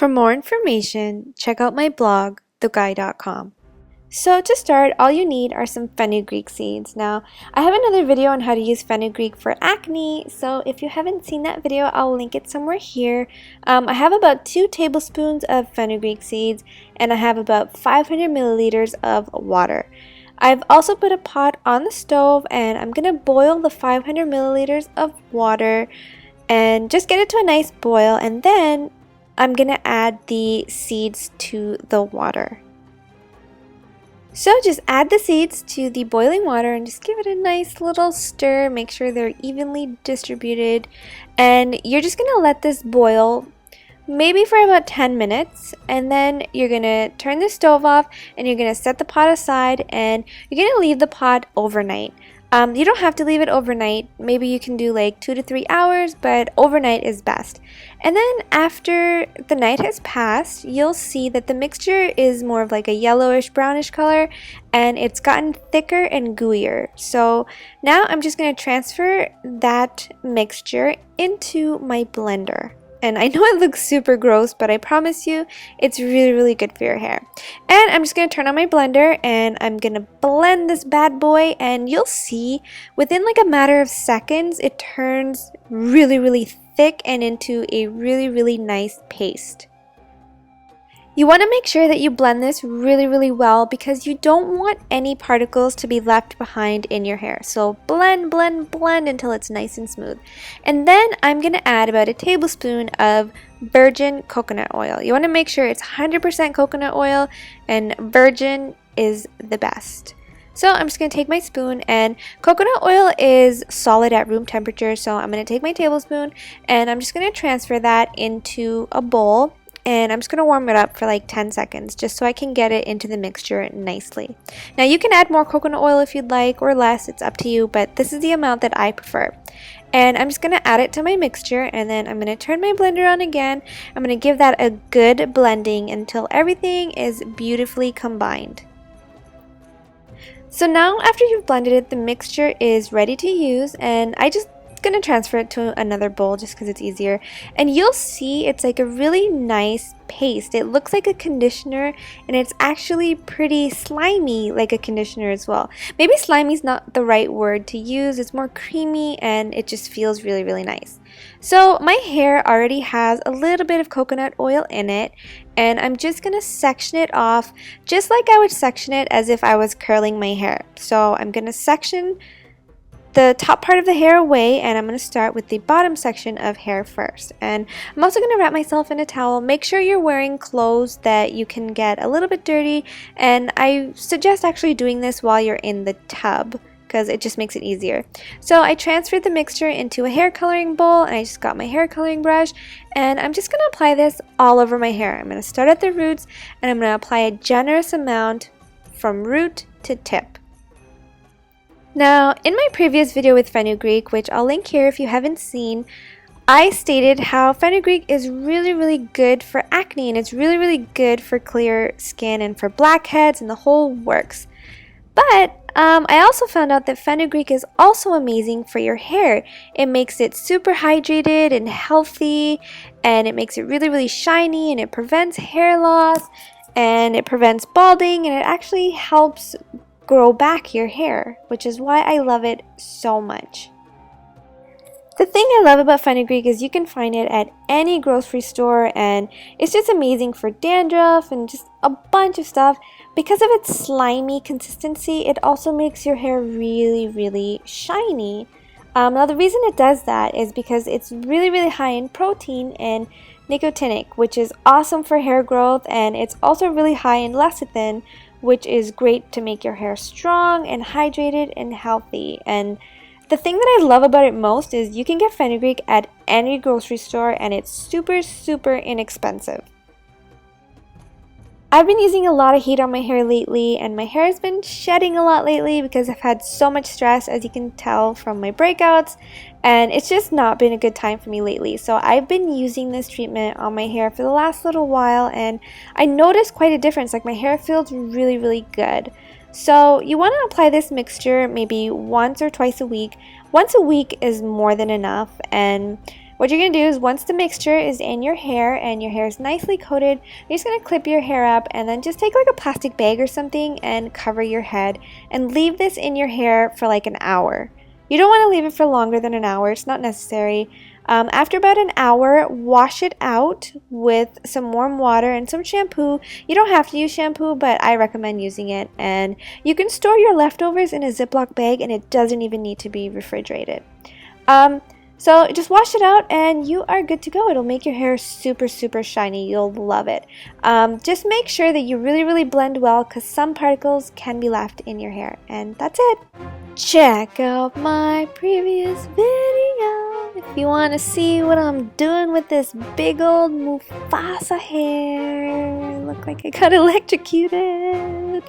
For more information, check out my blog, theguy.com. So to start, all you need are some fenugreek seeds. Now, I have another video on how to use fenugreek for acne, so if you haven't seen that video, I'll link it somewhere here. I have about 2 tablespoons of fenugreek seeds, and I have about 500 milliliters of water. I've also put a pot on the stove, and I'm going to boil the 500 milliliters of water and just get it to a nice boil, and then I'm going to add the seeds to the water. So just add the seeds to the boiling water and just give it a nice little stir. Make sure they're evenly distributed. And you're just going to let this boil maybe for about 10 minutes. And then you're going to turn the stove off and you're going to set the pot aside and you're going to leave the pot overnight. You don't have to leave it overnight. Maybe you can do like 2 to 3 hours, but overnight is best. And then after the night has passed, you'll see that the mixture is more of like a yellowish brownish color and it's gotten thicker and gooier. So now I'm just going to transfer that mixture into my blender. And I know it looks super gross, but I promise you it's really, really good for your hair. And I'm just going to turn on my blender and I'm going to blend this bad boy. And you'll see within like a matter of seconds, it turns really, really thick and into a really, really nice paste. You want to make sure that you blend this really, really well because you don't want any particles to be left behind in your hair. So blend, blend, blend until it's nice and smooth. And then I'm going to add about a tablespoon of virgin coconut oil. You want to make sure it's 100% coconut oil, and virgin is the best. So I'm just going to take my spoon, and coconut oil is solid at room temperature. So I'm going to take my tablespoon and I'm just going to transfer that into a bowl. And I'm just going to warm it up for like 10 seconds just so I can get it into the mixture nicely. Now you can add more coconut oil if you'd like or less, it's up to you, but this is the amount that I prefer. And I'm just going to add it to my mixture and then I'm going to turn my blender on again. I'm going to give that a good blending until everything is beautifully combined. So now after you've blended it, the mixture is ready to use, and I just going to transfer it to another bowl just because it's easier, and you'll see it's like a really nice paste. It looks like a conditioner and it's actually pretty slimy like a conditioner as well. Maybe slimy is not the right word to use. It's more creamy and it just feels really, really nice. So my hair already has a little bit of coconut oil in it, and I'm just going to section it off just like I would section it as if I was curling my hair. So I'm going to section the top part of the hair away, and I'm going to start with the bottom section of hair first. And I'm also going to wrap myself in a towel. Make sure you're wearing clothes that you can get a little bit dirty, and I suggest actually doing this while you're in the tub because it just makes it easier. So I transferred the mixture into a hair coloring bowl, and I just got my hair coloring brush, and I'm just going to apply this all over my hair. I'm going to start at the roots and I'm going to apply a generous amount from root to tip. Now, in my previous video with fenugreek, which I'll link here if you haven't seen, I stated how fenugreek is really, really good for acne, and it's really, really good for clear skin and for blackheads and the whole works. But I also found out that fenugreek is also amazing for your hair. It makes it super hydrated and healthy, and it makes it really, really shiny, and it prevents hair loss, and it prevents balding, and it actually helps grow back your hair, which is why I love it so much. The thing I love about fenugreek is you can find it at any grocery store, and it's just amazing for dandruff and just a bunch of stuff. Because of its slimy consistency, it also makes your hair really, really shiny. Now the reason it does that is because it's really, really high in protein and nicotinic, which is awesome for hair growth, and it's also really high in lecithin, which is great to make your hair strong and hydrated and healthy. And the thing that I love about it most is you can get fenugreek at any grocery store, and it's super, super inexpensive. I've been using a lot of heat on my hair lately, and my hair has been shedding a lot lately because I've had so much stress, as you can tell from my breakouts, and it's just not been a good time for me lately. So I've been using this treatment on my hair for the last little while, and I noticed quite a difference. Like, my hair feels really, really good. So you want to apply this mixture maybe once or twice a week. Once a week is more than enough, and What you're going to do is once the mixture is in your hair and your hair is nicely coated, you're just going to clip your hair up and then just take like a plastic bag or something and cover your head and leave this in your hair for like an hour. You don't want to leave it for longer than an hour. It's not necessary. After about an hour, wash it out with some warm water and some shampoo. You don't have to use shampoo, but I recommend using it. And you can store your leftovers in a Ziploc bag and it doesn't even need to be refrigerated. So just wash it out and you are good to go. It'll make your hair super, super shiny. You'll love it. Just make sure that you really blend well because some particles can be left in your hair. And that's it. Check out my previous video if you want to see what I'm doing with this big old Mufasa hair. Look like I got electrocuted.